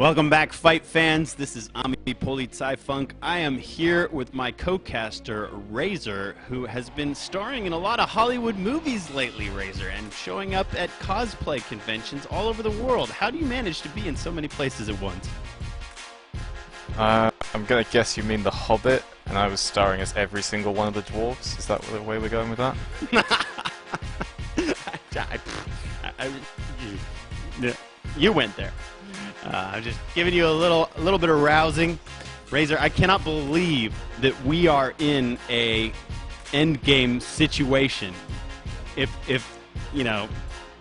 Welcome back, fight fans. This is AmiPolizeiFunk. I am here with my co-caster, Razor, who has been starring in a lot of Hollywood movies lately, Razor, and showing up at cosplay conventions all over the world. How do you manage to be in so many places at once? I'm gonna guess you mean The Hobbit, and I was starring as every single one of the dwarves. Is that the way we're going with that? You went there. I'm just giving you a little bit of rousing. Razor, I cannot believe that we are in a endgame situation. If you know,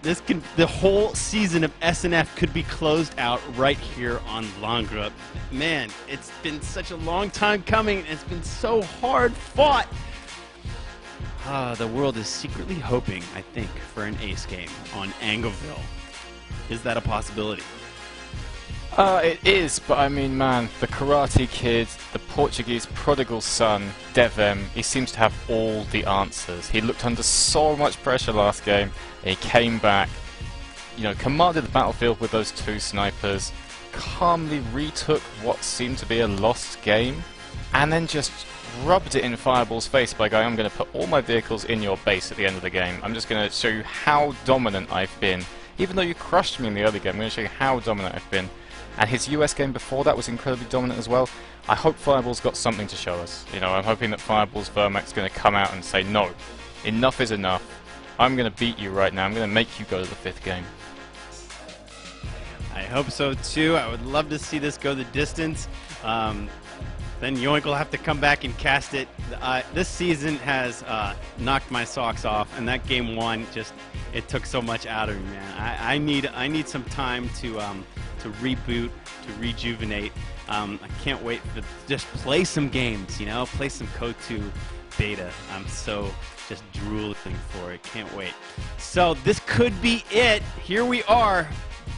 the whole season of SNF could be closed out right here on Langres. Man, it's been such a long time coming, and it's been so hard fought. The world is secretly hoping, I think, for an ace game on Angleville. Is that a possibility? It is, but I mean, man, the Karate Kid, the Portuguese prodigal son, DevM, he seems to have all the answers. He looked under so much pressure last game, and he came back, you know, commanded the battlefield with those two snipers, calmly retook what seemed to be a lost game, and then just rubbed it in Fireball's face by going, I'm going to put all my vehicles in your base at the end of the game. I'm just going to show you how dominant I've been. Even though you crushed me in the early game, I'm going to show you how dominant I've been. And his US game before that was incredibly dominant as well. I hope Fireball's got something to show us. You know, I'm hoping that Fireball's Vermac's going to come out and say, no, enough is enough. I'm going to beat you right now. I'm going to make you go to the 5th game. I hope so too. I would love to see this go the distance. Then Yoink will have to come back and cast it. This season has knocked my socks off, and that game one it took so much out of me, man. I need some time to reboot, to rejuvenate. I can't wait to just play some games, you know, play some KOTOR beta. I'm so just drooling for it. Can't wait. So this could be it. Here we are,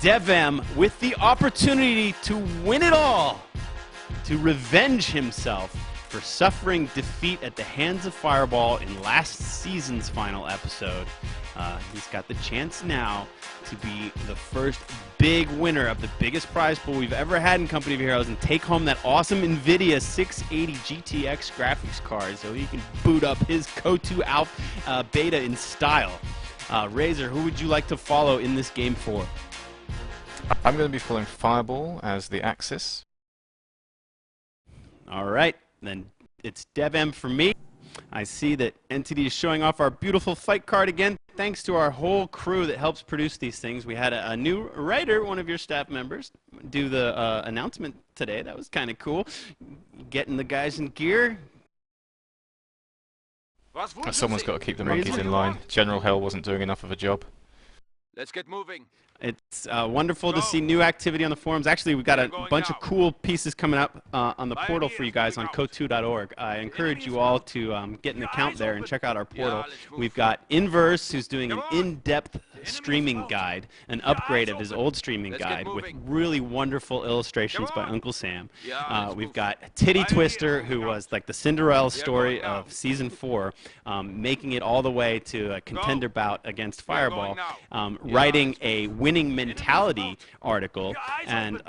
DevM, with the opportunity to win it all, to revenge himself for suffering defeat at the hands of Fireball in last season's final episode. He's got the chance now to be the first big winner of the biggest prize pool we've ever had in Company of Heroes and take home that awesome NVIDIA 680 GTX graphics card so he can boot up his KOTOR Alpha beta in style. Razor, who would you like to follow in this game for? I'm going to be following Fireball as the Axis. All right, then it's DevM for me. I see that Entity is showing off our beautiful fight card again. Thanks to our whole crew that helps produce these things. We had a new writer, one of your staff members, do the announcement today. That was kind of cool. Getting the guys in gear. Someone's got to keep the monkeys in line. General Hell wasn't doing enough of a job. Let's get moving. It's wonderful to see new activity on the forums. Actually, we've got a bunch of cool pieces coming up on the portal for you guys on KOTOR.org. I encourage you all to get an account there and check out our portal. We've got Inverse, who's doing an in-depth streaming guide, an upgrade of his old streaming guide with really wonderful illustrations by Uncle Sam. We've got Titty Twister, who was like the Cinderella story of Season 4, making it all the way to a contender bout against Fireball, writing a winning mentality article, and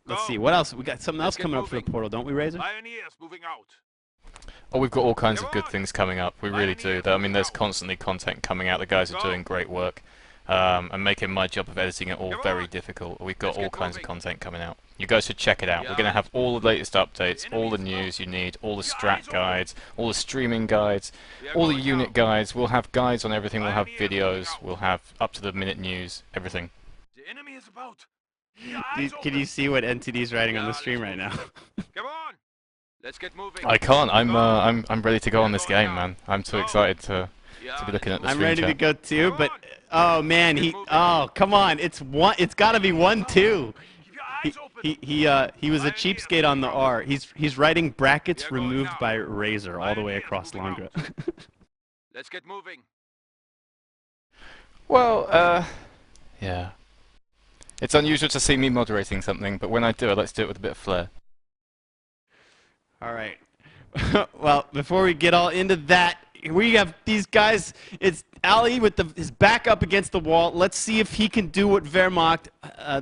let's see, what else? We got something else coming up for the portal, don't we, Razor? Oh, we've got all kinds of good things coming up. We really do. I mean, there's constantly content coming out. The guys are doing great work and making my job of editing it all very difficult. We've got all kinds of content coming out. You guys should check it out. We're going to have all the latest updates, all the news you need, all the strat guides, all the streaming guides, all the unit guides. We'll have guides on everything. We'll have videos. We'll have up-to-the-minute news, everything. The enemy is about. Can you see what Entity's writing on the stream right now? Come on. Let's get moving. I can't. I'm ready to go on this game, man. I'm too excited to be looking at the stream. I'm ready to go too, but oh man, come on, it's got to be 1-2. He was a cheapskate on the R. He's writing brackets removed by Razor all the way across Langres. Let's get moving. Well, yeah. It's unusual to see me moderating something, but when I do, I like to do it with a bit of flair. All right. Well, before we get all into that, we have these guys. It's Ali with his back up against the wall. Let's see if he can do what Wehrmacht,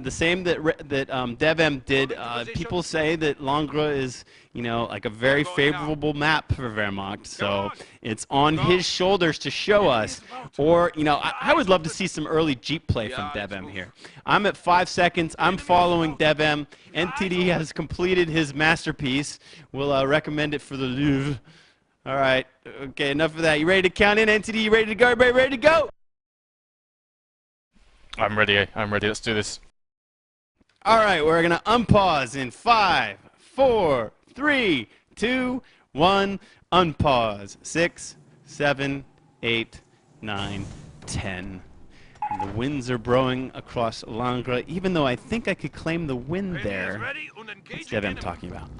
the same that DevM did. People say that Langres is, like a very favorable map for Wehrmacht. So it's on his shoulders to show us. Or, I would love to see some early Jeep play from DevM here. I'm at 5 seconds. I'm following DevM. NTD has completed his masterpiece. We'll recommend it for the Louvre. All right. Okay, enough of that. You ready to count in, NTD? You ready to go? Everybody ready to go? I'm ready. I'm ready. Let's do this. All right. We're going to unpause in 5, 4, 3, 2, 1. Unpause. 6, 7, 8, 9, 10. And the winds are blowing across Langres, even though I think I could claim the win there. What's DevM talking about?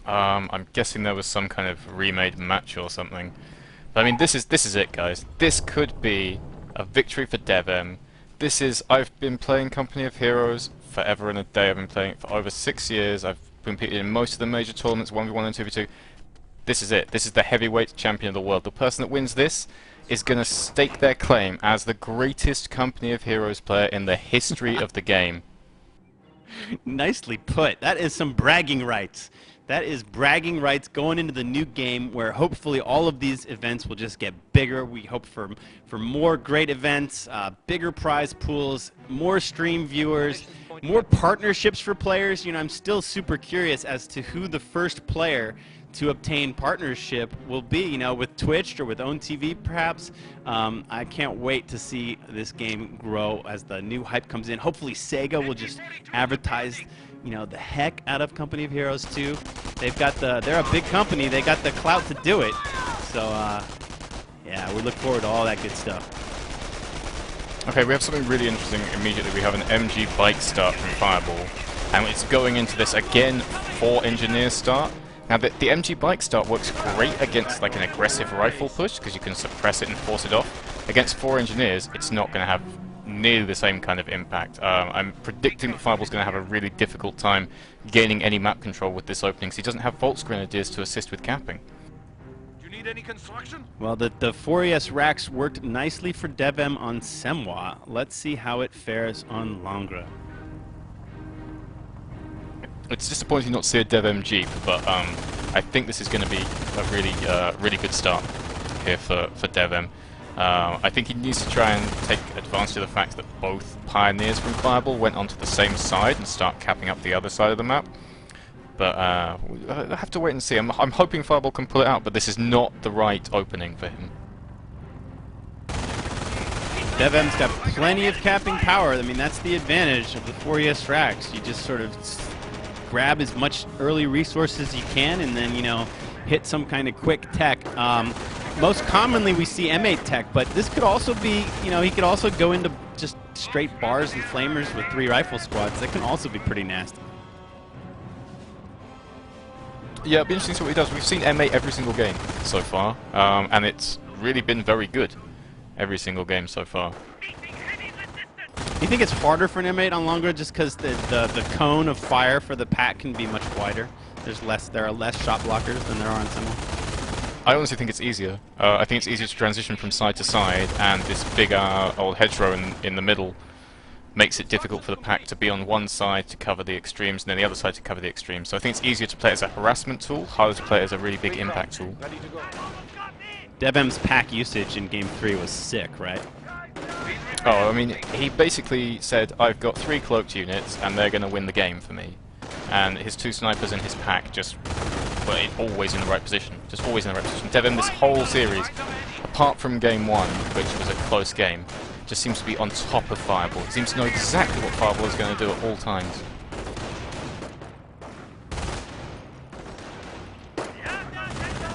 I'm guessing there was some kind of remade match or something. But I mean, this is it, guys. This could be a victory for DevM. I've been playing Company of Heroes forever and a day. I've been playing it for over 6 years. I've competed in most of the major tournaments, 1v1 and 2v2. This is it. This is the heavyweight champion of the world. The person that wins this is going to stake their claim as the greatest Company of Heroes player in the history of the game. Nicely put. That is some bragging rights. That is bragging rights going into the new game where hopefully all of these events will just get bigger. We hope for more great events, bigger prize pools, more stream viewers, more partnerships for players. I'm still super curious as to who the first player to obtain partnership will be, with Twitch or with Own TV perhaps. I can't wait to see this game grow as the new hype comes in. Hopefully Sega will just advertise the heck out of Company of Heroes 2. They're a big company. They got the clout to do it. So, yeah, we look forward to all that good stuff. Okay, we have something really interesting immediately. We have an MG bike start from Fir3ball, and it's going into this again 4 engineers start. Now, the MG bike start works great against like an aggressive rifle push because you can suppress it and force it off. Against 4 engineers, it's not going to have nearly the same kind of impact. I'm predicting that Fir3ball's going to have a really difficult time gaining any map control with this opening because he doesn't have Volks Grenadiers to assist with capping. Do you need any construction? Well, the 4ES racks worked nicely for DevM on Semois. Let's see how it fares on Langres. It's disappointing not to see a DevM Jeep, but I think this is going to be a really good start here for DevM. I think he needs to try and take advantage of the fact that both pioneers from Fir3ball went onto the same side and start capping up the other side of the map. But I have to wait and see. I'm hoping Fir3ball can pull it out, but this is not the right opening for him. DevM's got plenty of capping power. I mean, that's the advantage of the 4ES racks. You just sort of grab as much early resources as you can and then, hit some kind of quick tech. Most commonly we see M8 tech, but this could also be, he could also go into just straight bars and flamers with 3 rifle squads. That can also be pretty nasty. Yeah, it'll be interesting to see what he does. We've seen M8 every single game so far, and it's really been very good every single game so far. You think it's harder for an M8 on Langres just because the cone of fire for the pack can be much wider? There are less shot blockers than there are on Semois. I honestly think it's easier. I think it's easier to transition from side to side, and this big old hedgerow in the middle makes it difficult for the pack to be on one side to cover the extremes and then the other side to cover the extremes. So I think it's easier to play as a harassment tool, harder to play as a really big impact tool. DevM's pack usage in Game 3 was sick, right? Oh, I mean, he basically said, I've got 3 cloaked units and they're going to win the game for me. And his 2 snipers in his pack just were always in the right position. Just always in the right position. DevM, this whole series, apart from Game 1, which was a close game, just seems to be on top of Fir3ball. He seems to know exactly what Fir3ball is going to do at all times.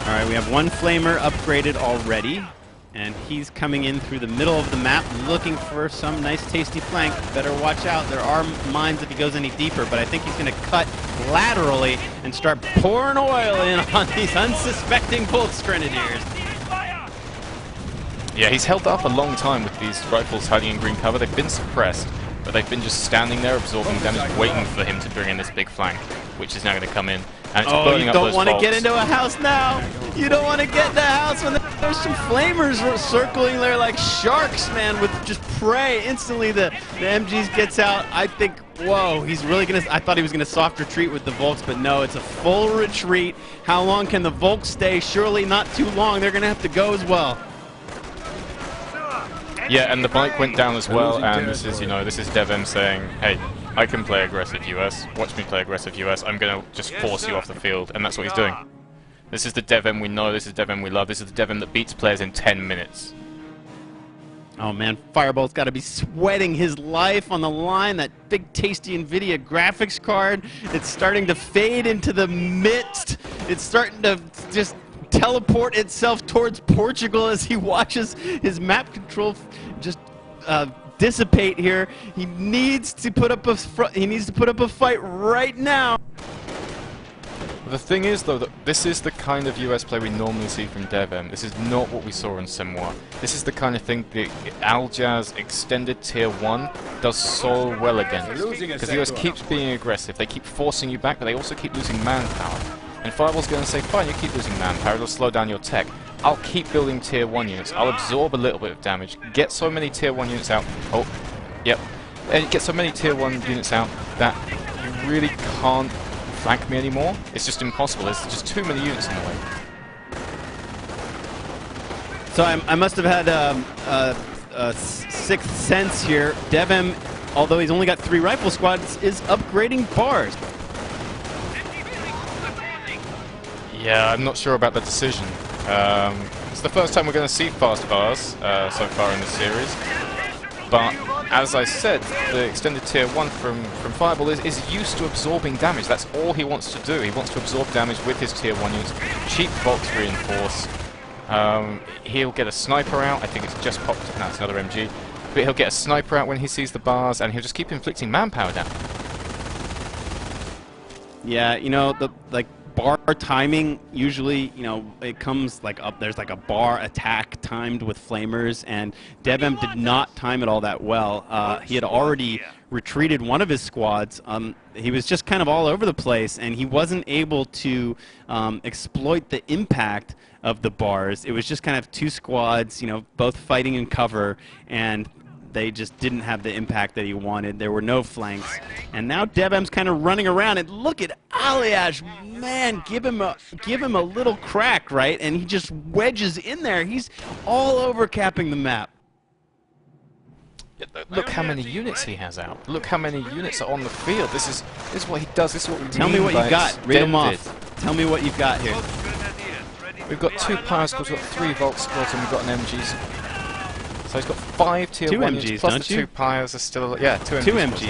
Alright, we have 1 flamer upgraded already, and he's coming in through the middle of the map looking for some nice tasty flank. Better watch out, there are mines if he goes any deeper, but I think he's going to cut laterally and start pouring oil in on these unsuspecting Volks Grenadiers. Yeah, he's held up a long time with these rifles hiding in green cover. They've been suppressed, but they've been just standing there absorbing damage, waiting for him to bring in this big flank, which is now going to come in. And it's burning you up don't those want to Volks. get into a house now! You don't want to get in the house when there's some flamers circling there like sharks, man, with just prey. Instantly the MGs gets out. I think, whoa, he's really going to... I thought he was going to soft retreat with the Volks, but no, it's a full retreat. How long can the Volks stay? Surely not too long. They're going to have to go as well. Yeah, and the bike went down as well, and this is, this is DevM saying, hey, I can play aggressive US, watch me play aggressive US, I'm going to just force you off the field, and that's what he's doing. This is the DevM we know, this is DevM we love, this is the DevM that beats players in 10 minutes. Oh man, Fir3ball's got to be sweating his life on the line. That big tasty NVIDIA graphics card, it's starting to fade into the midst. It's starting to just teleport itself towards Portugal as he watches his map control just dissipate here. He needs to put up a fight right now. The thing is, though, that this is the kind of US play we normally see from DevM. This is not what we saw in Semois. This is the kind of thing the Aljaz extended tier 1 does so well against. Because the US keeps being aggressive, they keep forcing you back, but they also keep losing manpower. And Fir3ball's going to say, fine, you keep losing manpower, it'll slow down your tech. I'll keep building tier 1 units, I'll absorb a little bit of damage, get so many tier 1 units out, and get so many tier 1 units out that you really can't flank me anymore. It's just impossible, there's just too many units in the way. So I must have had a sixth sense here. DevM, although he's only got 3 rifle squads, is upgrading bars. Yeah, I'm not sure about the decision. It's the first time we're going to see fast bars so far in the series. But as I said, the extended tier 1 from Fir3ball is used to absorbing damage. That's all he wants to do. He wants to absorb damage with his tier 1 units. Cheap Volks reinforce. He'll get a sniper out. I think it's just popped. No, it's another MG. But he'll get a sniper out when he sees the bars, and he'll just keep inflicting manpower down. Yeah, the bar timing usually, it comes like up. There's like a bar attack timed with flamers, and DevM did not time it all that well. He had already retreated one of his squads. He was just kind of all over the place, and he wasn't able to exploit the impact of the bars. It was just kind of 2 squads, both fighting in cover, and they just didn't have the impact that he wanted. There were no flanks. And now DevM's kind of running around, and look at Aliash, man, give him a little crack, right? And he just wedges in there. He's all over capping the map. Look how many units he has out. Look how many units are on the field. This is what he does. This is what we Tell me what you've got. Read them off. Tell me what you've got here. We've got 2 power squads, we've got 3 Volk squads, and we've got an MGs. So he's got 5 tier 1 units, plus the 2 pyres are still... Yeah, 2 MGs. 2 MG.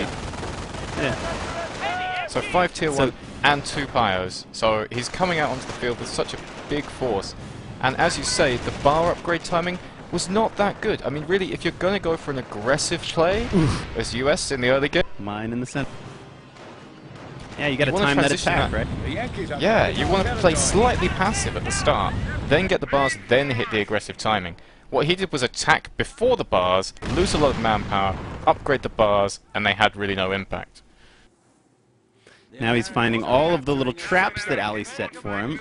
Yeah. So 5 tier 1 and 2 pyres. So he's coming out onto the field with such a big force. And as you say, the bar upgrade timing was not that good. I mean, really, if you're going to go for an aggressive play, as US in the early game... Mine in the center. Yeah, you got to time that attack, right? Yeah, you want to play slightly passive at the start, then get the bars, then hit the aggressive timing. What he did was attack before the bars, lose a lot of manpower, upgrade the bars, and they had really no impact. Now he's finding all of the little traps that Ali set for him.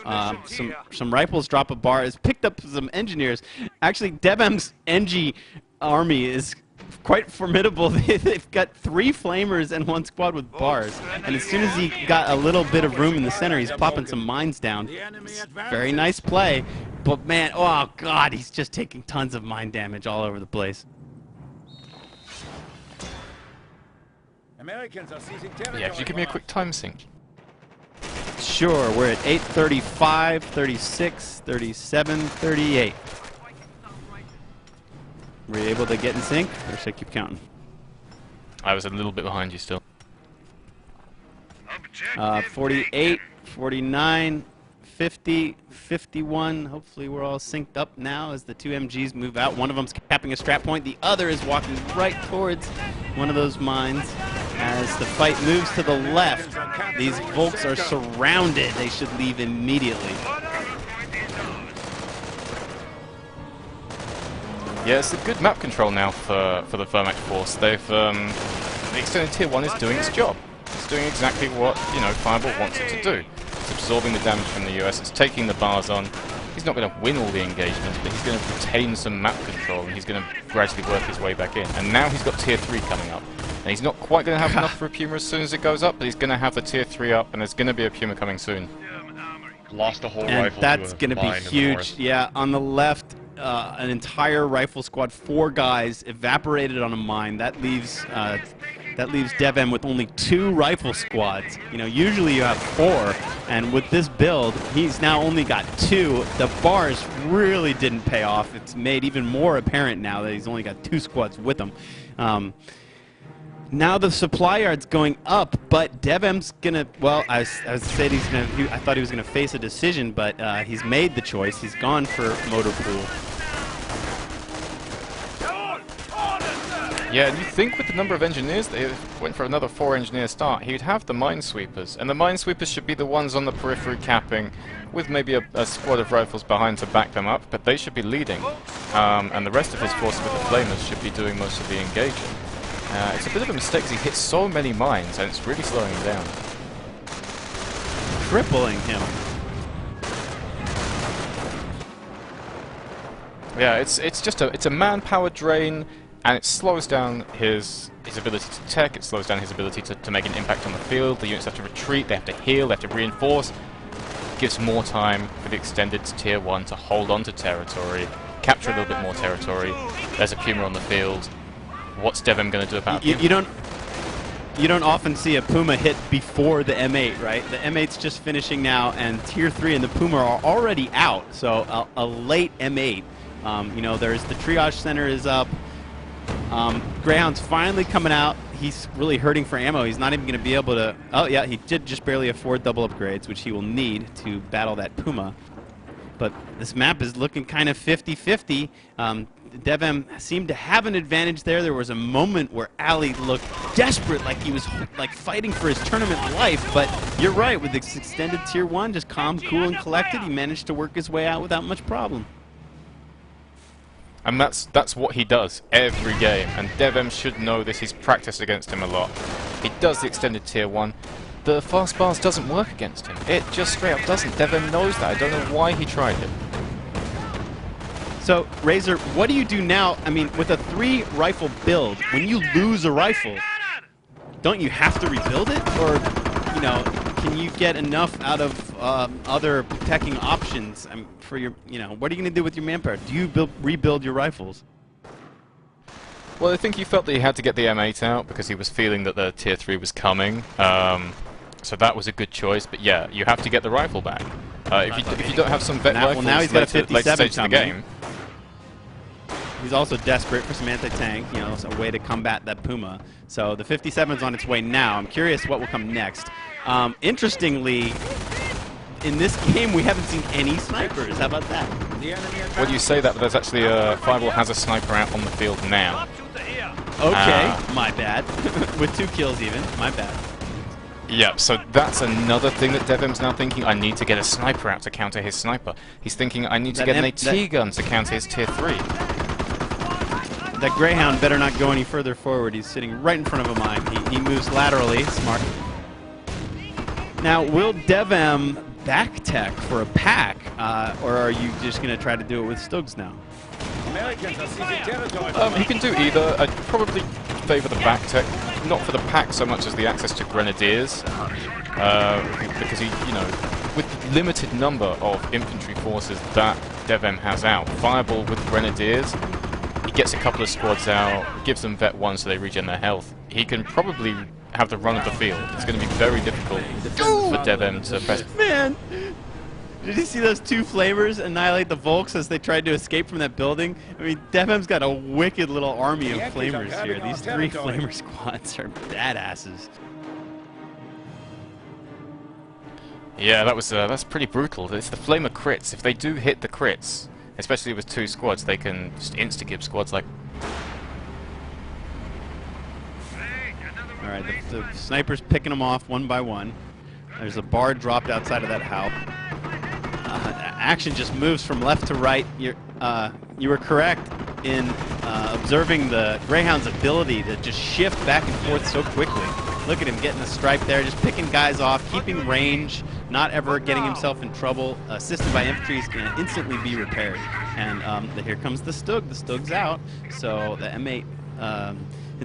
Some rifles drop a bar. Has picked up some engineers. Actually, DevM's NG army is quite formidable. They've got 3 flamers and 1 squad with bars. And as soon as he got a little bit of room in the center, he's popping some mines down. Very nice play. But man, oh god, he's just taking tons of mine damage all over the place. Yeah, could you give me a quick time sync? Sure, we're at 8:35, 36, 37, 38. Were you able to get in sync, or should I keep counting? I was a little bit behind you still. 48, 49, 50, 51. Hopefully we're all synced up now as the 2 MGs move out. One of them's capping a strap point. The other is walking right towards one of those mines. As the fight moves to the left, these Volks are surrounded. They should leave immediately. Yeah, it's a good map control now for the Wehrmacht force. They've the extended tier 1 is doing its job. It's doing exactly what Fir3ball wants it to do. It's absorbing the damage from the US. It's taking the bars on. He's not going to win all the engagements, but he's going to retain some map control, and he's going to gradually work his way back in. And now he's got tier 3 coming up. And he's not quite going to have enough for a Puma as soon as it goes up, but he's going to have the tier 3 up, and there's going to be a Puma coming soon. Lost a whole And rifle that's going to be huge. Yeah, on the left, an entire rifle squad, 4 guys evaporated on a mine. That leaves DevM with only 2 rifle squads. You know, usually you have 4, and with this build, he's now only got 2. The bars really didn't pay off. It's made even more apparent now that he's only got 2 squads with him. Now the supply yard's going up, but DevM's gonna. Well, I said he's gonna. I thought he was gonna face a decision, but he's made the choice. He's gone for motor pool. Yeah, and you think with the number of engineers, they went for another 4 engineer start, he'd have the minesweepers, and the minesweepers should be the ones on the periphery capping, with maybe a squad of rifles behind to back them up, but they should be leading, and the rest of his force with the flamers should be doing most of the engaging. It's a bit of a mistake because he hits so many mines, and it's really slowing him down. Crippling him. Yeah, it's just a manpower drain, and it slows down his ability to tech, it slows down his ability to make an impact on the field. The units have to retreat, they have to heal, they have to reinforce. It gives more time for the extended tier 1 to hold on to territory, capture a little bit more territory. There's a Puma on the field. What's DevM going to do about it? You don't often see a Puma hit before the M8, right? The M8's just finishing now, and tier 3 and the Puma are already out. So a late M8. You know, there's the triage center is up. Greyhound's finally coming out. He's really hurting for ammo. He's not even going to be able to. Oh yeah, he did just barely afford double upgrades, which he will need to battle that Puma. But this map is looking kind of 50-50. DevM seemed to have an advantage there. There was a moment where Ali looked desperate, like he was like fighting for his tournament life. But you're right, with this extended tier 1, just calm, cool, and collected, he managed to work his way out without much problem. And that's what he does every game, and DevM should know this. He's practiced against him a lot. He does the extended tier 1. The fast bars doesn't work against him. It just straight up doesn't. DevM knows that. I don't know why he tried it. So, Razor, what do you do now? I mean, with a 3 rifle build, when you lose a rifle, don't you have to rebuild it? Or, you know, can you get enough out of other teching options for your, you know, what are you going to do with your manpower? Do you rebuild your rifles? Well, I think he felt that he had to get the M8 out because he was feeling that the tier 3 was coming. So that was a good choice, but yeah, you have to get the rifle back. If you don't have some vet rifles now he's got a 57 later stage of the coming. game. He's also desperate for some anti-tank, you know, a way to combat that Puma. So the 57's on its way now. I'm curious what will come next. Interestingly, in this game, we haven't seen any snipers. How about that? Well, you say that, but there's actually Fir3ball has a sniper out on the field now. Okay, my bad. With 2 kills even, my bad. Yep, so that's another thing that DevM's now thinking. I need to get a sniper out to counter his sniper. He's thinking, I need to get an AT gun to counter his tier 3. That Greyhound better not go any further forward. He's sitting right in front of a mine. He moves laterally, smart. Now, will DevM back tech for a pack, or are you just going to try to do it with Stugs now? He can do either. I'd probably favour the back tech, not for the pack so much as the access to grenadiers, because he, you know, with the limited number of infantry forces that DevM has out, Fir3ball with grenadiers, he gets a couple of squads out, gives them vet 1 so they regen their health. He can probably have the run of the field. It's going to be very difficult for DevM to press. Man! Did you see those 2 flamers annihilate the Volks as they tried to escape from that building? I mean, DevM's got a wicked little army of flamers here. These 3 flamer squads are badasses. Yeah, that's pretty brutal. It's the flamer crits. If they do hit the crits, especially with 2 squads, they can just insta-gib squads like... Alright, the sniper's picking them off one by one. There's a bar dropped outside of that house. Action just moves from left to right. You were correct in observing the Greyhound's ability to just shift back and forth so quickly. Look at him getting the stripe there, just picking guys off, keeping range, not ever getting himself in trouble. Assisted by infantry is going to instantly be repaired. And here comes the Stug. The Stug's out, so the M8,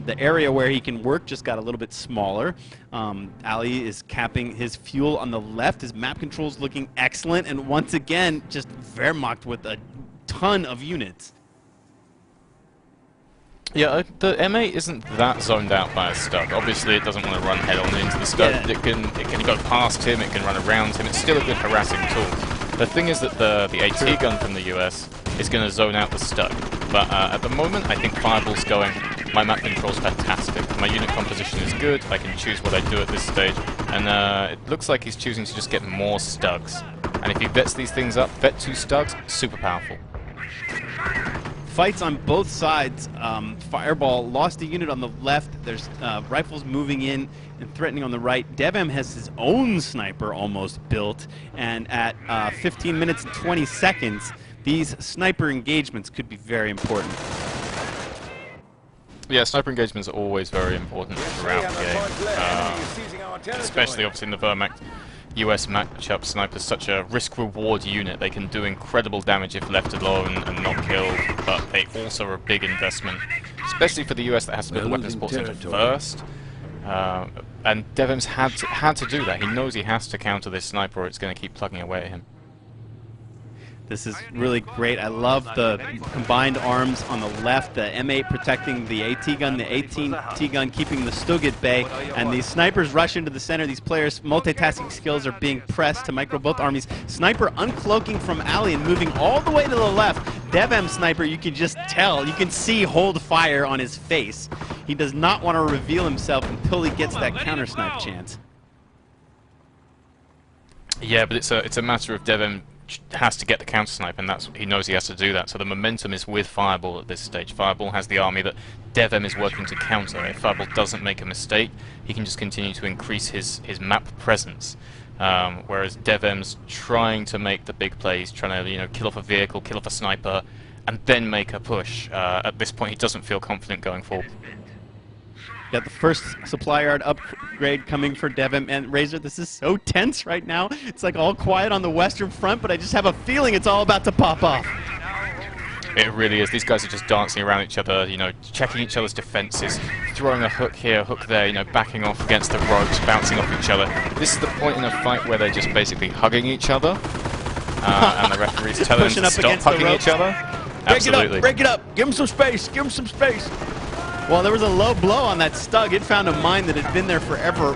the area where he can work just got a little bit smaller. Ali is capping his fuel on the left. His map control's looking excellent, and once again, just Wehrmacht with a ton of units. Yeah, the M8 isn't that zoned out by a Stug. Obviously, it doesn't want to run head-on into the Stug. Yeah. It can go past him, it can run around him. It's still a good harassing tool. The thing is that the AT gun from the US is going to zone out the Stug. But at the moment, I think Fir3ball's going, my map control's fantastic. My unit composition is good. I can choose what I do at this stage. And it looks like he's choosing to just get more Stugs. And if he vets these things up, vet 2 Stugs, super powerful. Fights on both sides. Fir3ball lost a unit on the left. There's rifles moving in and threatening on the right. DevM has his own sniper almost built, and at 15 minutes and 20 seconds, these sniper engagements could be very important. Yeah, sniper engagements are always very important throughout the game, especially obviously in the Wehrmacht. US matchup, Sniper's such a risk-reward unit. They can do incredible damage if left alone and not killed, but they also are a big investment, especially for the US that has to put the weapon support center first. And DevM's had to do that. He knows he has to counter this Sniper or it's going to keep plugging away at him. This is really great. I love the combined arms on the left, the M8 protecting the AT gun, the AT gun keeping the Stug at bay, and these snipers rush into the center. These players' multitasking skills are being pressed to micro both armies. Sniper uncloaking from Ali and moving all the way to the left. DevM Sniper, you can just tell, you can see hold fire on his face. He does not want to reveal himself until he gets that counter snipe chance. Yeah, but it's a matter of DevM has to get the counter snipe, and he knows he has to do that. So the momentum is with Fir3ball at this stage. Fir3ball has the army that DevM is working to counter. If Fir3ball doesn't make a mistake, he can just continue to increase his map presence. Whereas DevM's trying to make the big plays, trying to kill off a vehicle, kill off a sniper, and then make a push. At this point, he doesn't feel confident going forward. Got the first supply yard upgrade coming for DevM, and Razor, this is so tense right now. It's like all quiet on the western front, but I just have a feeling it's all about to pop off. It really is. These guys are just dancing around each other, checking each other's defenses, throwing a hook here, a hook there, backing off against the ropes, bouncing off each other. This is the point in a fight where they're just basically hugging each other, and the referee's telling them to stop hugging each other. Absolutely. Break it up, give him some space, give him some space. Well, there was a low blow on that Stug. It found a mine that had been there forever.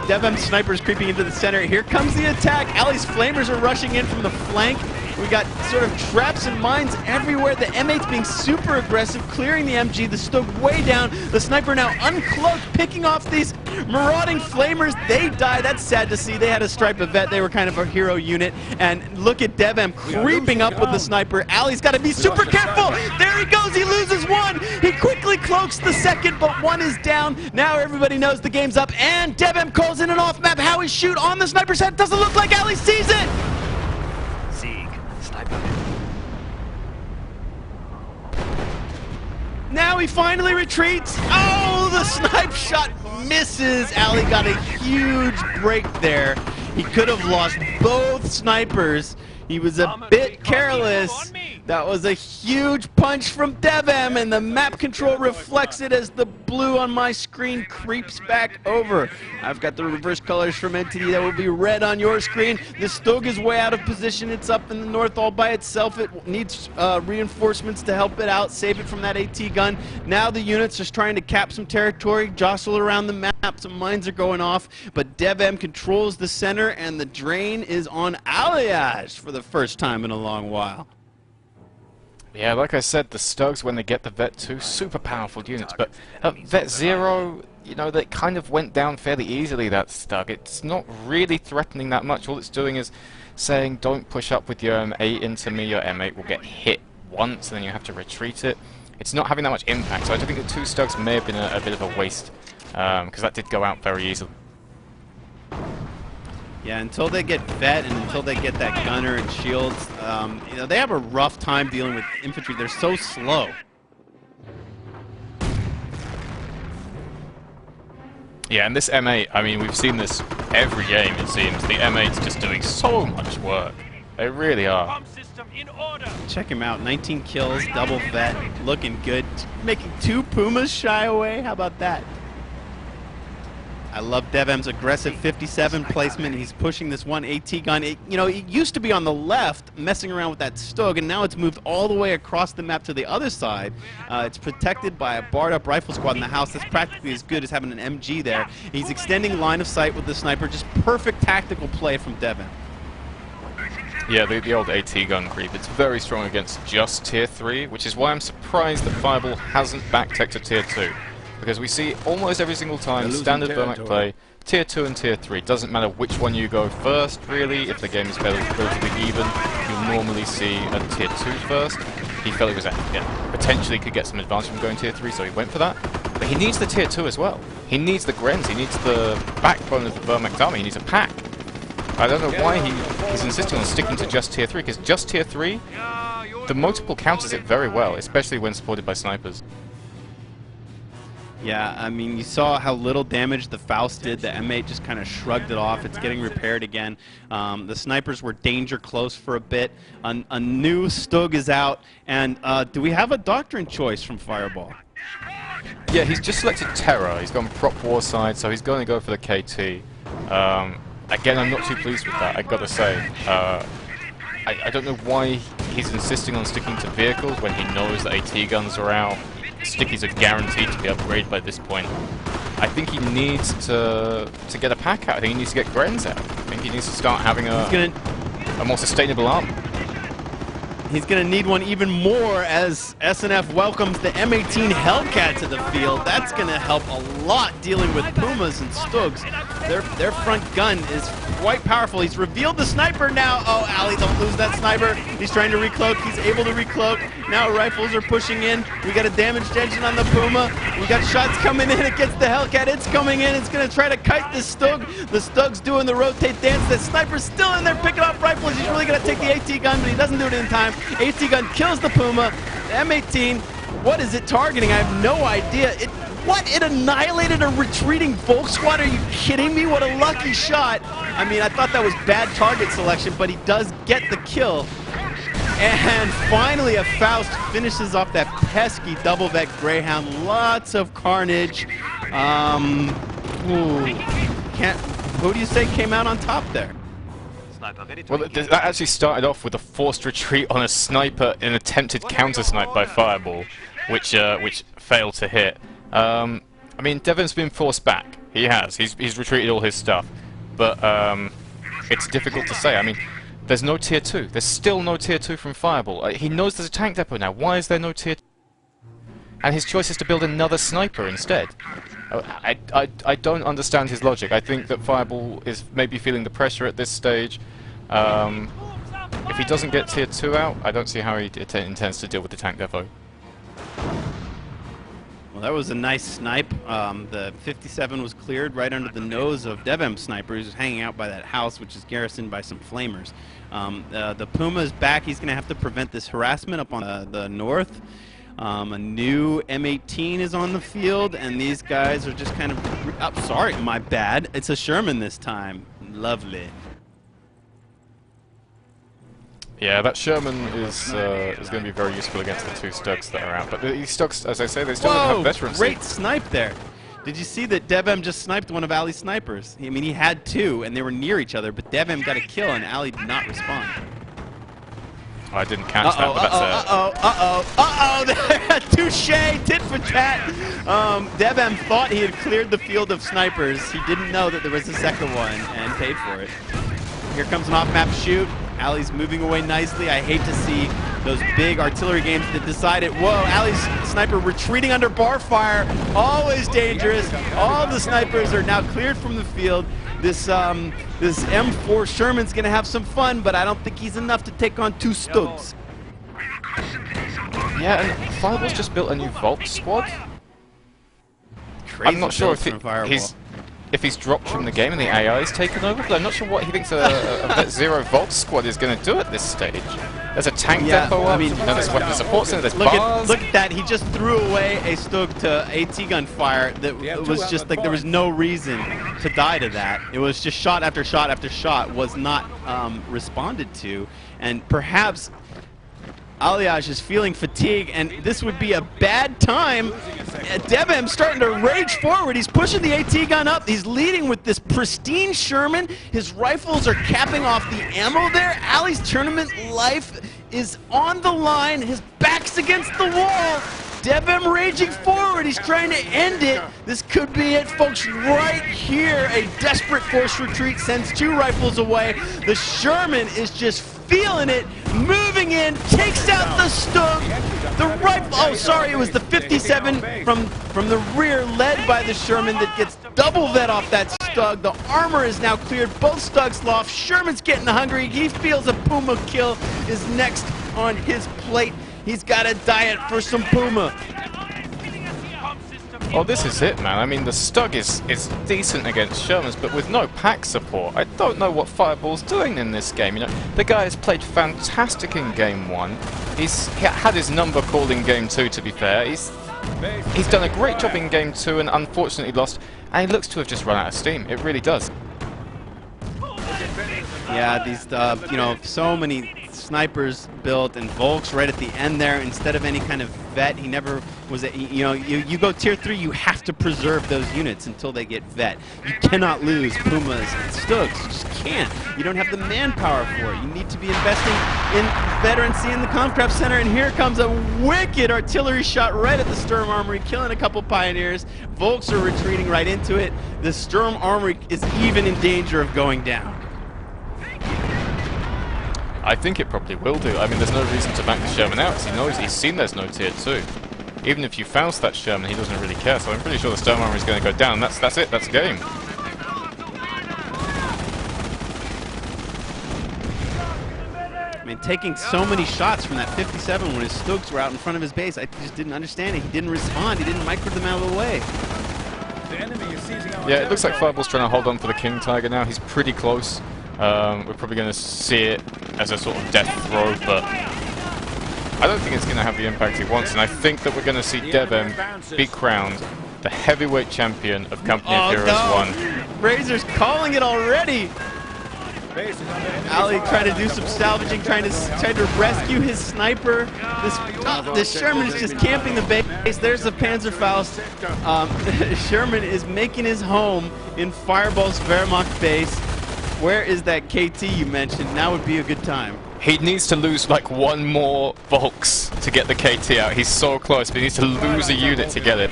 DevM snipers creeping into the center. Here comes the attack. Ali's flamers are rushing in from the flank. We got sort of traps and mines everywhere. The M8's being super aggressive, clearing the MG. The Stug way down. The sniper now uncloaked, picking off these marauding flamers. They die. That's sad to see. They had a stripe of vet. They were kind of a hero unit. And look at DevM creeping up with the sniper. Ali's got to be super careful. There he goes. He loses one. He quickly cloaks the second, but one is down. Now everybody knows the game's up. And DevM calls in an off map. How he shoot on the sniper's head. Doesn't look like Ali sees it. Now he finally retreats. Oh, the snipe shot misses. Ali got a huge break there. He could have lost both snipers. He was a bit careless. That was a huge punch from DevM, and the map control reflects it as the blue on my screen creeps back over. I've got the reverse colors from Entity that will be red on your screen. The Stug is way out of position. It's up in the north all by itself. It needs reinforcements to help it out, save it from that AT gun. Now the unit's just trying to cap some territory, jostle around the map. Some mines are going off, but DevM controls the center, and the drain is on Alliage for the first time in a long while. Yeah, like I said, the Stugs, when they get the Vet 2, super powerful units, but Vet 0, they kind of went down fairly easily, that Stug. It's not really threatening that much. All it's doing is saying, don't push up with your M8 into me, your M8 will get hit once, and then you have to retreat it. It's not having that much impact, so I do think the 2 Stugs may have been a bit of a waste, because that did go out very easily. Yeah, until they get vet and until they get that gunner and shields, they have a rough time dealing with infantry. They're so slow. Yeah, and this M8, I mean, we've seen this every game, it seems. The M8's just doing so much work. They really are. Bomb system in order. Check him out, 19 kills, double vet, looking good. Making 2 Pumas shy away, how about that? I love DevM's aggressive 57 placement. He's pushing this one AT gun. It used to be on the left, messing around with that Stug, and now it's moved all the way across the map to the other side. It's protected by a barred-up rifle squad in the house. That's practically as good as having an MG there. He's extending line of sight with the sniper. Just perfect tactical play from DevM. Yeah, the old AT gun creep. It's very strong against just Tier 3, which is why I'm surprised that Fir3ball hasn't backtech to Tier 2. Because we see almost every single time standard Vermac play, Tier 2 and Tier 3. Doesn't matter which one you go first, really. If the game is relatively even, you'll normally see a Tier 2 first. He felt he was potentially could get some advantage from going Tier 3, so he went for that. But he needs the Tier 2 as well. He needs the Grens, he needs the backbone of the Vermac army, he needs a pack. I don't know why he's insisting on sticking to just Tier 3, because just Tier 3, the multiple counters it very well, especially when supported by snipers. Yeah, I mean, you saw how little damage the Faust did. The M8 just kind of shrugged it off. It's getting repaired again. The snipers were danger close for a bit. A new Stug is out. And do we have a doctrine choice from Fir3ball? Yeah, he's just selected Terror. He's gone prop war side, so he's going to go for the KT. Again, I'm not too pleased with that, I've got to say. I don't know why he's insisting on sticking to vehicles when he knows that AT guns are out. Stickies are guaranteed to be upgraded by this point. I think he needs to get a pack out. I think he needs to get Grens out. I think he needs to start having a more sustainable arm. He's going to need one even more as SNF welcomes the M18 Hellcat to the field. That's going to help a lot dealing with Pumas and Stugs. Their front gun is quite powerful. He's revealed the sniper now. Oh, Ali, don't lose that sniper. He's trying to recloak. He's able to recloak. Now rifles are pushing in. We got a damaged engine on the Puma. We got shots coming in against the Hellcat. It's coming in. It's going to try to kite the Stug. The Stug's doing the rotate dance. The sniper's still in there picking off rifles. He's really going to take the AT gun, but he doesn't do it in time. AT gun kills the Puma. The M18, what is it targeting? I have no idea. It annihilated a retreating Volk squad? Are you kidding me? What a lucky shot. I mean, I thought that was bad target selection, but he does get the kill. And finally, a Faust finishes off that pesky double vet Greyhound. Lots of carnage. Who do you say came out on top there? Well, that actually started off with a forced retreat on a sniper in an attempted counter-snipe by Fir3ball, which failed to hit. I mean, DevM's been forced back. He has. He's retreated all his stuff. But it's difficult to say. I mean, there's no Tier 2. There's still no Tier 2 from Fir3ball. He knows there's a tank depot now. Why is there no Tier 2? And his choice is to build another sniper instead. I don't understand his logic. I think that Fir3ball is maybe feeling the pressure at this stage. If he doesn't get Tier 2 out, I don't see how he intends to deal with the tank depot. Well, that was a nice snipe. The 57 was cleared right under the nose of DevM sniper, who's hanging out by that house, which is garrisoned by some flamers. The Puma is back. He's going to have to prevent this harassment up on the north. A new M18 is on the field, and these guys are just kind of... Oh, sorry, my bad. It's a Sherman this time. Lovely. Yeah, that Sherman is going to be very useful against the two Stugs that are out. But these Stugs, as I say, they still don't have veterans. Great snipe there. Did you see that DevM just sniped one of Ali's snipers? I mean, he had two, and they were near each other, but DevM got a kill, and Ali did not respond. I didn't catch that, but that's touche, tit for tat. DevM thought he had cleared the field of snipers. He didn't know that there was a second one, and paid for it. Here comes an off-map shoot. Ali's moving away nicely. I hate to see those big artillery games that decided, whoa, Ali's sniper retreating under bar fire. Always dangerous. All the snipers are now cleared from the field. This M4 Sherman's going to have some fun, but I don't think he's enough to take on two Stugs. Yeah, and Fir3ball's just built a new Volk squad. Crazy I'm not sure if if he's dropped from the game and the AI is taken over, but I'm not sure what he thinks a Vet Zero Volt squad is going to do at this stage. There's a tank depot up, you know, there's weapon support center, there's bars. Look at that, he just threw away a Stug to AT gun fire that was just like, there was no reason to die to that. It was just shot after shot after shot was not responded to, and perhaps Aliaj is feeling fatigue, and this would be a bad time. DevM starting to rage forward. He's pushing the AT gun up. He's leading with this pristine Sherman. His rifles are capping off the ammo there. Ali's tournament life is on the line. His back's against the wall. DevM raging forward. He's trying to end it. This could be it, folks. Right here, a desperate forced retreat sends 2 rifles away. The Sherman is just feeling it, moving in, takes out the Stug. The rifle, oh sorry, it was the 57 from the rear, led by the Sherman, that gets double vet off that Stug. The armor is now cleared, both Stugs lost. Sherman's getting hungry. He feels a Puma kill is next on his plate. He's got a diet for some Puma. Oh, this is it, man. I mean, the Stug is decent against Shermans, but with no pack support, I don't know what Fir3ball's doing in this game. You know, the guy has played fantastic in Game 1. He had his number called in Game 2, to be fair. He's done a great job in Game 2 and unfortunately lost, and he looks to have just run out of steam. It really does. Yeah, these, you know, so many snipers built, and Volk's right at the end there instead of any kind of vet. He never was a, you know, you go tier 3, you have to preserve those units until they get vet. You cannot lose Pumas and Stugs. You just can't. You don't have the manpower for it. You need to be investing in veterancy in the Comcraft Center, and here comes a wicked artillery shot right at the Sturm Armory, killing a couple Pioneers. Volks are retreating right into it. The Sturm Armory is even in danger of going down. I think it probably will do. I mean, there's no reason to back the Sherman out, because he knows, he's seen there's no tier 2. Even if you foust that Sherman, he doesn't really care, so I'm pretty sure the Sturm Armory is going to go down. That's it, that's game. I mean, taking so many shots from that 57 when his Stugs were out in front of his base, I just didn't understand it. He didn't respond, he didn't micro them out of the way. Yeah, it looks like Fir3ball's trying to hold on for the King Tiger now. He's pretty close. We're probably going to see it as a sort of death throw, but I don't think it's going to have the impact he wants, and I think that we're going to see DevM be crowned the heavyweight champion of Company of Heroes 1. Razor's calling it already! Ali trying to do some salvaging, trying to rescue his sniper. This Sherman is just camping the base. There's the Panzerfaust. Sherman is making his home in Fir3ball's Wehrmacht base. Where is that KT you mentioned? Now would be a good time. He needs to lose like 1 more Volks to get the KT out. He's so close, but he needs to lose a unit to get it.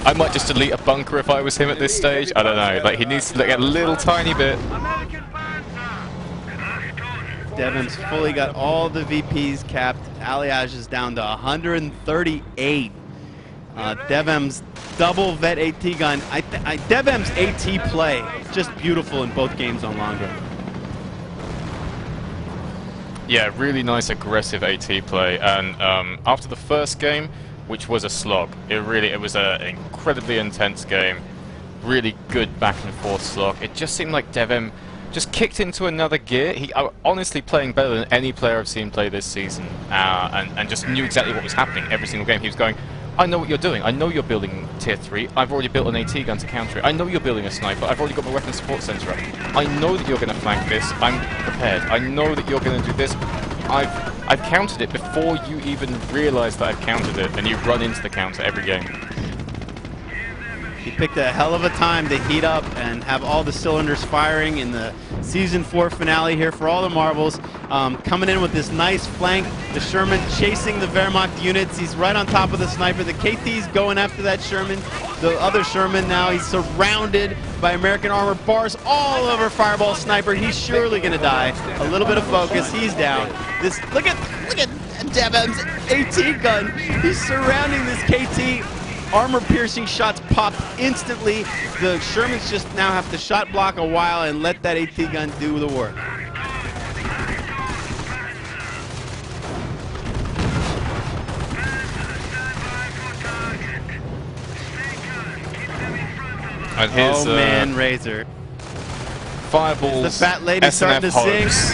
I might just delete a bunker if I was him at this stage. I don't know. Like, he needs to get a little tiny bit. DevM's fully got all the VPs capped. Aliaj is down to 138. DevM's double vet AT gun. DevM's AT play just beautiful in both games on Longo. Yeah, really nice aggressive AT play, and after the first game, which was a slog, it was an incredibly intense game, really good back and forth slog. It just seemed like DevM just kicked into another gear. He honestly playing better than any player I've seen play this season, and just knew exactly what was happening every single game. He was going, I know what you're doing. I know you're building tier 3. I've already built an AT gun to counter it. I know you're building a sniper. I've already got my weapon support center up. I know that you're going to flank this. I'm prepared. I know that you're going to do this. I've countered it before you even realize that I've countered it, and you run into the counter every game. He picked a hell of a time to heat up and have all the cylinders firing in the Season 4 finale here for all the marbles. Coming in with this nice flank. The Sherman chasing the Wehrmacht units. He's right on top of the sniper. The KT's going after that Sherman. The other Sherman now, he's surrounded by American armor bars all over Fir3ball sniper. He's surely going to die. A little bit of focus. He's down. Look at DevM's AT gun. He's surrounding this KT. Armor-piercing shots pop instantly. The Shermans just now have to shot block a while and let that AT gun do the work. And here's, oh man, Razor. Fireball's Is the fat lady starting SNF to sing? hopes. Is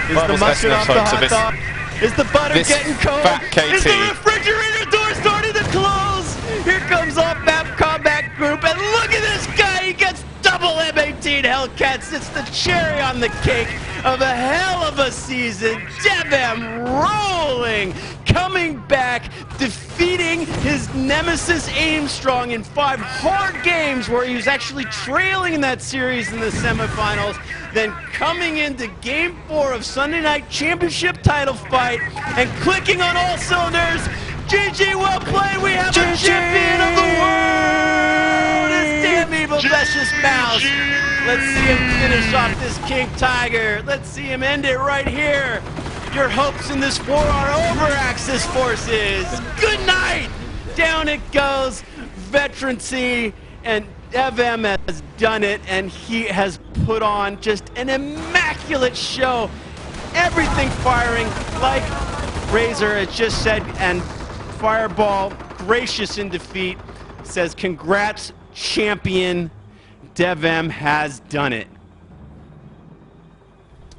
the Fireball's mustard SNF off the hopes of hot this, dog? Is the butter this getting cold? fat KT. Is the refrigerator door starting to close? Here comes off-map combat group, and look at this guy! He gets double M18 Hellcats. It's the cherry on the cake of a hell of a season. DevM rolling, coming back, defeating his nemesis Aimstrong in 5 hard games where he was actually trailing in that series in the semifinals. Then coming into Game 4 of Sunday Night Championship title fight and clicking on all cylinders. GG, well played. We have a champion of the world. It's damn evil vicious mouse. Let's see him finish off this King Tiger. Let's see him end it right here. Your hopes in this war are over, Axis forces. Good night. Down it goes. Veterancy, and DevM has done it, and he has put on just an immaculate show. Everything firing like Razor has just said, and Fir3ball, gracious in defeat, says congrats, champion. DevM has done it.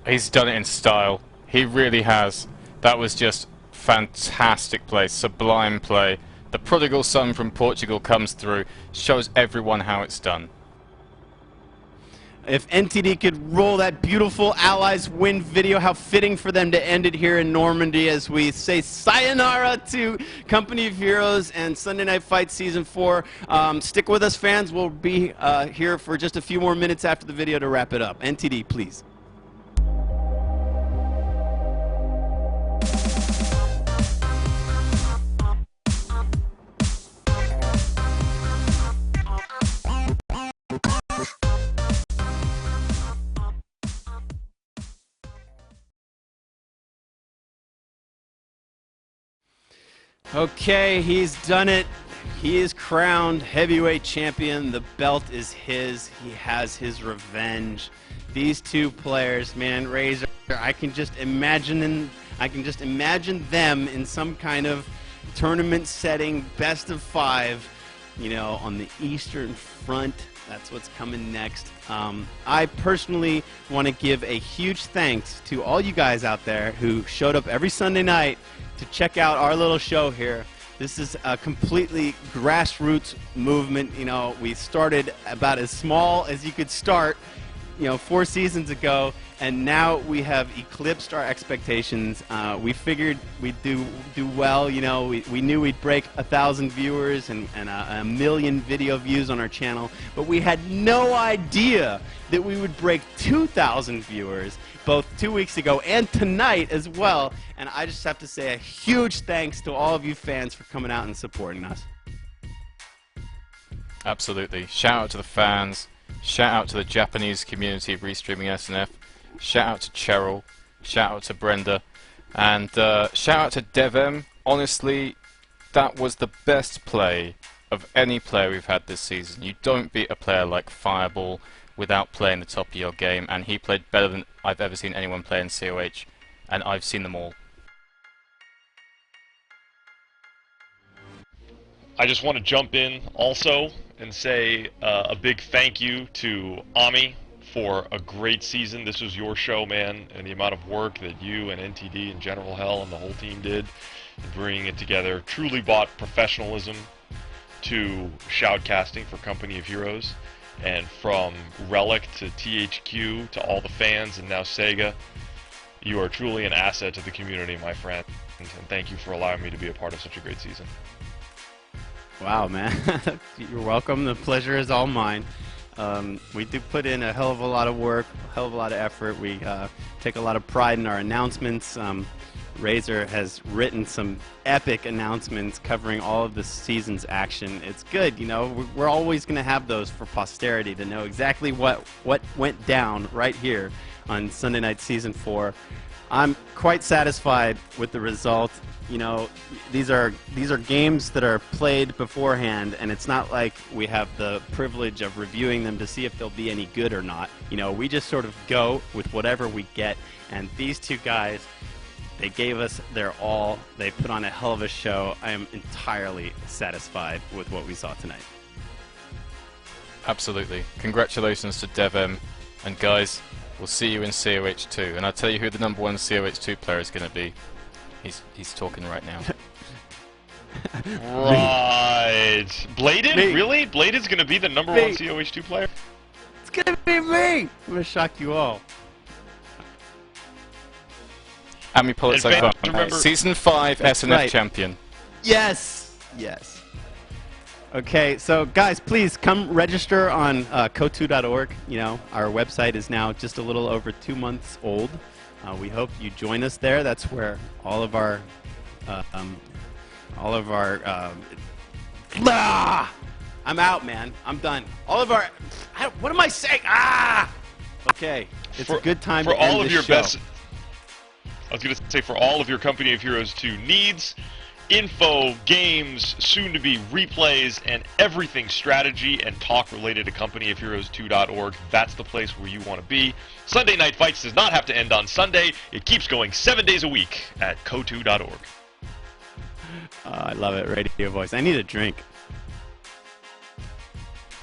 He's done it in style. He really has. That was just fantastic play, sublime play. The prodigal son from Portugal comes through, shows everyone how it's done. If NTD could roll that beautiful Allies win video, how fitting for them to end it here in Normandy as we say sayonara to Company of Heroes and Sunday Night Fight Season 4. Stick with us, fans. We'll be here for just a few more minutes after the video to wrap it up. NTD, please. Okay, he's done it. He is crowned heavyweight champion. The belt is his. He has his revenge. These two players, man, Razor, I can just imagine them in some kind of tournament setting, best of 5, you know, on the Eastern Front. That's what's coming next. I personally want to give a huge thanks to all you guys out there who showed up every Sunday night to check out our little show here. This is a completely grassroots movement. You know, we started about as small as you could start, you know, 4 seasons ago, and now we have eclipsed our expectations. We figured we'd do well. You know, we knew we'd break 1,000 viewers and a million video views on our channel, but we had no idea that we would break 2,000 viewers both 2 weeks ago and tonight as well. And I just have to say a huge thanks to all of you fans for coming out and supporting us. Absolutely. Shout out to the fans. Shout out to the Japanese community of restreaming SNF. Shout out to Cheryl. Shout out to Brenda. And shout out to DevM. Honestly, that was the best play of any player we've had this season. You don't beat a player like Fir3ball without playing the top of your game, and he played better than I've ever seen anyone play in COH, and I've seen them all. I just want to jump in also and say a big thank you to Ami for a great season. This was your show, man, and the amount of work that you and NTD and General Hell and the whole team did in bringing it together truly brought professionalism to shoutcasting for Company of Heroes. And from Relic to THQ to all the fans and now Sega, you are truly an asset to the community, my friend. And thank you for allowing me to be a part of such a great season. Wow, man. You're welcome. The pleasure is all mine. We do put in a hell of a lot of work, a hell of a lot of effort. We take a lot of pride in our announcements. Razor has written some epic announcements covering all of the season's action. It's good, you know, we're always going to have those for posterity to know exactly what went down right here on Sunday Night Season 4. I'm quite satisfied with the result. You know, these are games that are played beforehand, and it's not like we have the privilege of reviewing them to see if they'll be any good or not. You know, we just sort of go with whatever we get, and these two guys, they gave us their all. They put on a hell of a show. I am entirely satisfied with what we saw tonight. Absolutely. Congratulations to DevM. And guys, we'll see you in COH2. And I'll tell you who the number 1 COH2 player is going to be. He's talking right now. Right. Bladen? Me. Really? Bladen's going to be the number Me. 1 COH2 player? It's gonna be me! I'm gonna shock you all. AmiPolizeiFunk, remember- Season 5 That's SNF right. champion. Yes! Yes. Okay, so guys, please come register on co2.org. You know, our website is now just a little over 2 months old. We hope you join us there. That's where all of our I'm out, man. I'm done. All of our what am I saying? Okay. It's a good time for to end all of this your show. best. I was going to say for all of your Company of Heroes 2 needs, info, games, soon to be replays, and everything strategy and talk related to companyofheroes2.org. That's the place where you want to be. Sunday Night Fights does not have to end on Sunday. It keeps going 7 days a week at co2.org. Ah, I love it, radio voice. I need a drink.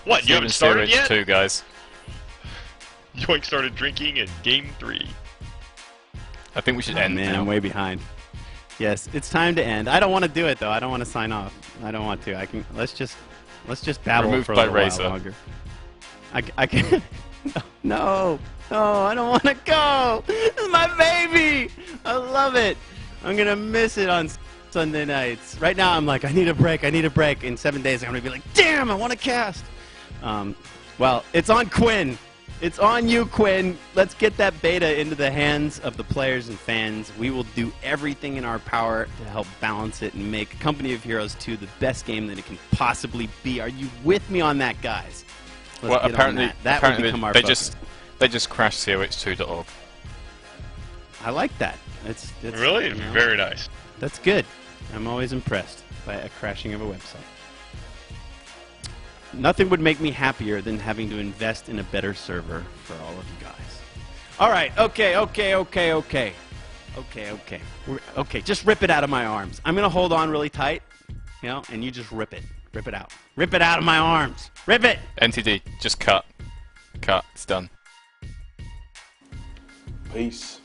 What, you haven't started yet? COH2, guys. Yoink started drinking in Game 3. I think we should Oh, end man, now. I'm way behind. Yes, it's time to end. I don't want to do it though. I don't want to sign off. I don't want to. I can. Let's just babble Removed for a by little while Razor. longer. I can. No, I don't want to go. This is my baby. I love it. I'm gonna miss it on Sunday nights. Right now, I'm like, I need a break. I need a break. In 7 days, I'm gonna be like, damn, I want to cast. Well, it's on Quinn. It's on you, Quinn. Let's get that beta into the hands of the players and fans. We will do everything in our power to help balance it and make Company of Heroes 2 the best game that it can possibly be. Are you with me on that, guys? Let's Well, get apparently, on that will become our they focus. just crashed COH2.org. I like that. It's Really? you know, Very nice. That's good. I'm always impressed by a crashing of a website. Nothing would make me happier than having to invest in a better server for all of you guys. All right. Okay. Okay. Just rip it out of my arms. I'm gonna hold on really tight, you know, and you just rip it. Rip it out. Rip it out of my arms. Rip it. NTD, just cut. Cut. It's done. Peace.